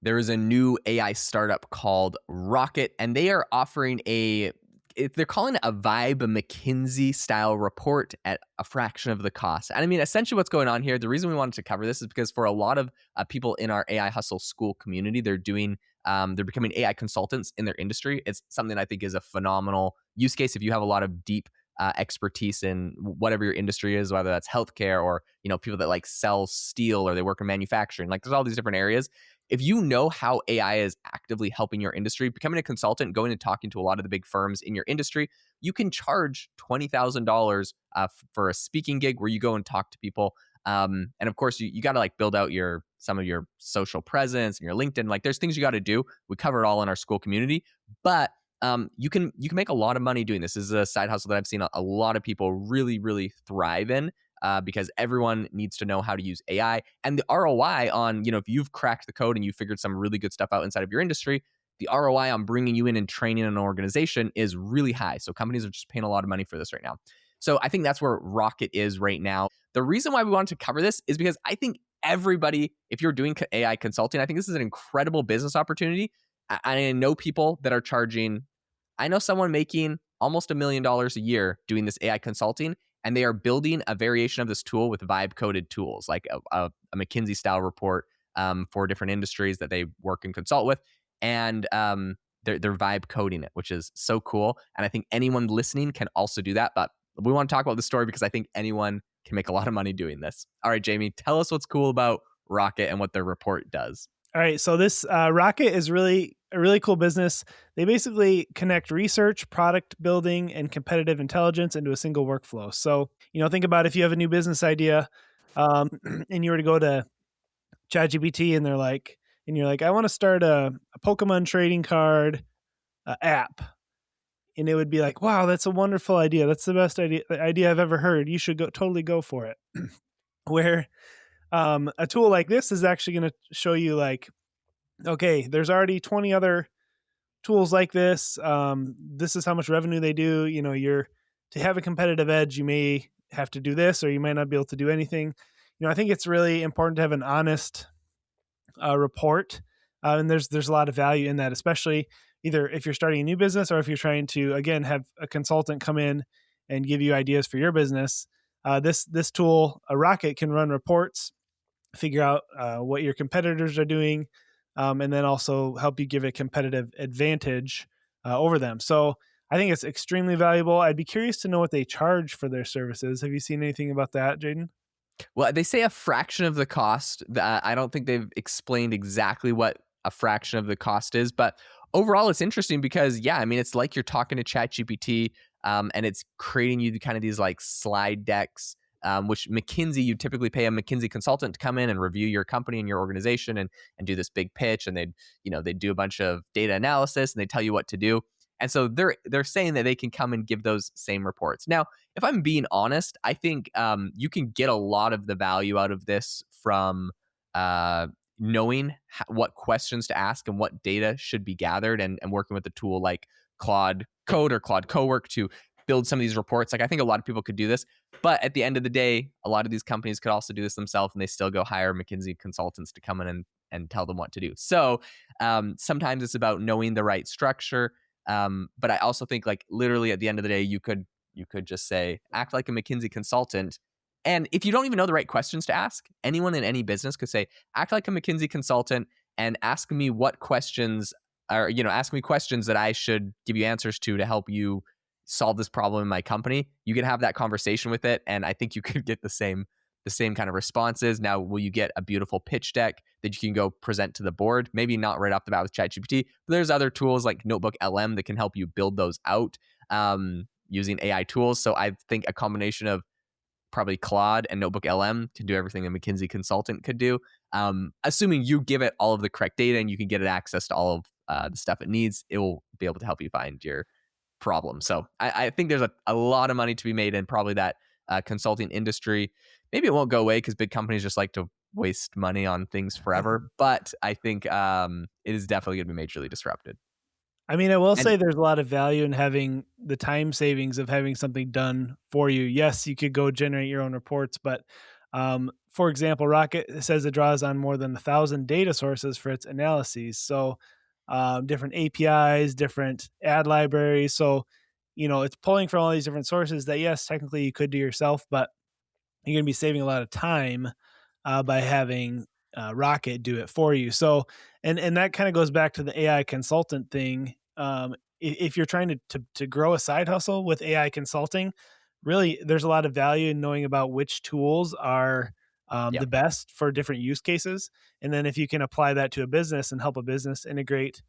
there is a new AI startup called Rocket, and they are offering they're calling it a Vibe McKinsey style report at a fraction of the cost. And I mean, essentially what's going on here, the reason we wanted to cover this is because for a lot of people in our AI Hustle school community, they're becoming AI consultants in their industry. It's something I think is a phenomenal use case if you have a lot of deep expertise in whatever your industry is, whether that's healthcare or people that like sell steel or they work in manufacturing. Like there's all these different areas. If you know how AI is actively helping your industry, becoming a consultant, going and talking to a lot of the big firms in your industry, you can charge $20,000 for a speaking gig where you go and talk to people. And of course, you got to like build out some of your social presence and your LinkedIn. Like there's things you got to do. We cover it all in our school community, but you can make a lot of money doing this. This is a side hustle that I've seen a lot of people really, really thrive in. Because everyone needs to know how to use AI, and the ROI on, if you've cracked the code and you figured some really good stuff out inside of your industry, the ROI on bringing you in and training an organization is really high. So companies are just paying a lot of money for this right now. So I think that's where Rocket is right now. The reason why we wanted to cover this is because I think everybody, if you're doing AI consulting, I think this is an incredible business opportunity. I know people that are charging, I know someone making almost $1 million a year doing this AI consulting, and they are building a variation of this tool with vibe coded tools, like a McKinsey style report for different industries that they work and consult with. And they're vibe coding it, which is so cool. And I think anyone listening can also do that. But we want to talk about this story because I think anyone can make a lot of money doing this. All right, Jamie, tell us what's cool about Rocket and what their report does. All right. So this Rocket is a really cool business. They basically connect research, product building, and competitive intelligence into a single workflow. So, think about if you have a new business idea and you were to go to ChatGPT and you're like, I want to start a Pokemon trading card app. And it would be like, wow, that's a wonderful idea. That's the best idea I've ever heard. You should totally go for it. Where a tool like this is actually going to show you like, okay, there's already 20 other tools like this. This is how much revenue they do. To have a competitive edge, you may have to do this, or you might not be able to do anything. I think it's really important to have an honest report. And there's a lot of value in that, especially either if you're starting a new business or if you're trying to, again, have a consultant come in and give you ideas for your business. This tool, a Rocket, can run reports, figure out what your competitors are doing, and then also help you give a competitive advantage over them. So I think it's extremely valuable. I'd be curious to know what they charge for their services. Have you seen anything about that, Jaden? Well, they say a fraction of the cost. I don't think they've explained exactly what a fraction of the cost is, but overall it's interesting because, yeah, I mean, it's like you're talking to ChatGPT and it's creating you kind of these like slide decks, which McKinsey, you typically pay a McKinsey consultant to come in and review your company and your organization and do this big pitch. And they do a bunch of data analysis and they tell you what to do. And so they're saying that they can come and give those same reports. Now, if I'm being honest, I think you can get a lot of the value out of this from knowing what questions to ask and what data should be gathered and working with a tool like Claude Code or Claude Cowork to build some of these reports. Like I think a lot of people could do this, but at the end of the day, a lot of these companies could also do this themselves and they still go hire McKinsey consultants to come in and tell them what to do. So sometimes it's about knowing the right structure. But I also think like literally at the end of the day, you could just say, act like a McKinsey consultant. And if you don't even know the right questions to ask, anyone in any business could say, act like a McKinsey consultant and ask me what questions are, ask me questions that I should give you answers to help you solve this problem in my company. You can have that conversation with it. And I think you could get the same kind of responses. Now, will you get a beautiful pitch deck that you can go present to the board? Maybe not right off the bat with ChatGPT, but there's other tools like Notebook LM that can help you build those out using AI tools. So I think a combination of probably Claude and Notebook LM can do everything a McKinsey consultant could do. Assuming you give it all of the correct data and you can get it access to all of the stuff it needs, it will be able to help you find your problem. So I think there's a lot of money to be made in probably that consulting industry. Maybe it won't go away because big companies just like to waste money on things forever. But I think it is definitely going to be majorly disrupted. I mean, I will say there's a lot of value in having the time savings of having something done for you. Yes, you could go generate your own reports, but for example, Rocket says it draws on more than 1,000 data sources for its analyses. So, different APIs, different ad libraries. So, it's pulling from all these different sources that, yes, technically you could do yourself, but you're going to be saving a lot of time by having Rocket do it for you. So, and that kind of goes back to the AI consultant thing. If you're trying to grow a side hustle with AI consulting, really, there's a lot of value in knowing about which tools are Yeah. the best for different use cases, and then if you can apply that to a business and help a business integrate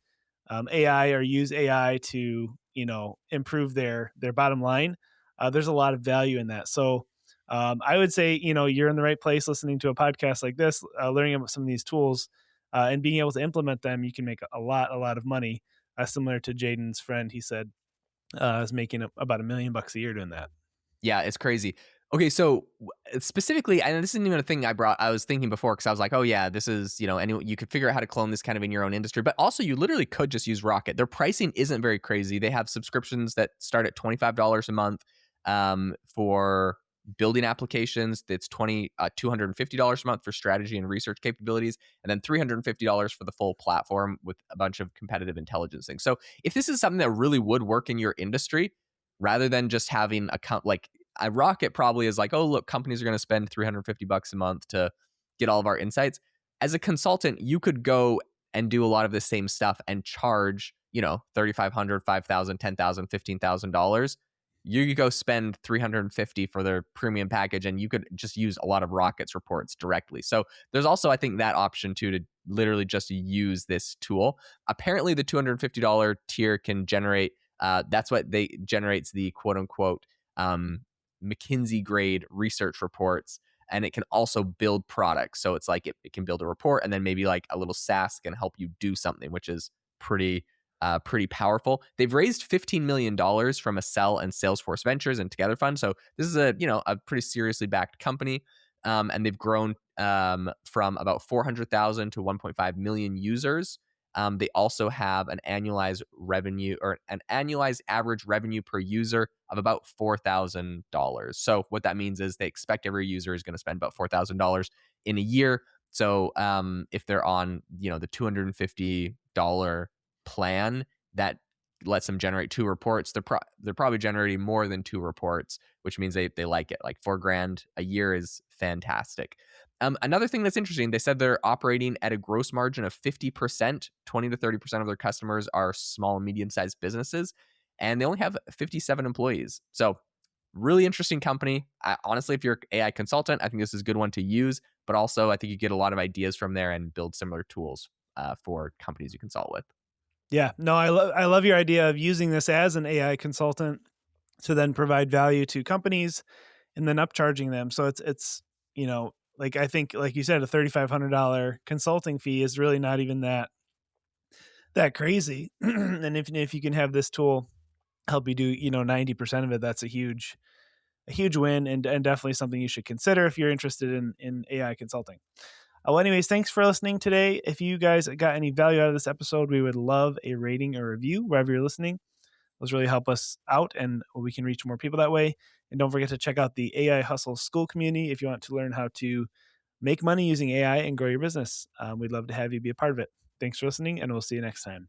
AI or use AI to improve their bottom line, there's a lot of value in that. So I would say you're in the right place listening to a podcast like this, learning about some of these tools, and being able to implement them. You can make a lot of money. Similar to Jaden's friend, he said is making about $1 million a year doing that. Yeah, it's crazy. Okay, so specifically, and this isn't even a thing I was thinking before because I was like, oh yeah, this is any you could figure out how to clone this kind of in your own industry, but also you literally could just use Rocket. Their pricing isn't very crazy. They have subscriptions that start at $25 a month for building applications. That's $250 a month for strategy and research capabilities, and then $350 for the full platform with a bunch of competitive intelligence things. So if this is something that really would work in your industry, rather than just having like I Rocket probably is like, oh look, companies are going to spend $350 a month to get all of our insights. As a consultant, you could go and do a lot of the same stuff and charge, $3,500, $5,000, $10,000, $15,000. You could go spend 350 for their premium package, and you could just use a lot of Rocket's reports directly. So there's also, I think, that option too, to literally just use this tool. Apparently, the $250 tier can generate that's what they generates the quote unquote McKinsey grade research reports. And it can also build products. So it's like it can build a report, and then maybe like a little SaaS can help you do something, which is pretty powerful. They've raised $15 million from a Cell and Salesforce Ventures and Together Fund. So this is a pretty seriously backed company. And they've grown from about 400,000 to 1.5 million users. They also have an annualized revenue, or an annualized average revenue per user of about $4,000. So what that means is they expect every user is going to spend about $4,000 in a year. So if they're on the $250 plan that lets them generate two reports, they're probably generating more than two reports, which means they like it. Like $4,000 a year is fantastic. Another thing that's interesting, they said they're operating at a gross margin of 50%. 20 to 30% of their customers are small and medium-sized businesses, and they only have 57 employees. So really interesting company. Honestly, if you're an AI consultant, I think this is a good one to use, but also I think you get a lot of ideas from there and build similar tools for companies you consult with. Yeah, no, I love your idea of using this as an AI consultant to then provide value to companies and then upcharging them. So it's like, I think, like you said, a $3,500 consulting fee is really not even that crazy. And if you can have this tool help you do 90% of it, that's a huge win, and definitely something you should consider if you're interested in AI consulting. Well, anyways, thanks for listening today. If you guys got any value out of this episode, we would love a rating or review wherever you're listening. Those really help us out, and we can reach more people that way. And don't forget to check out the AI Hustle School community if you want to learn how to make money using AI and grow your business. We'd love to have you be a part of it. Thanks for listening, and we'll see you next time.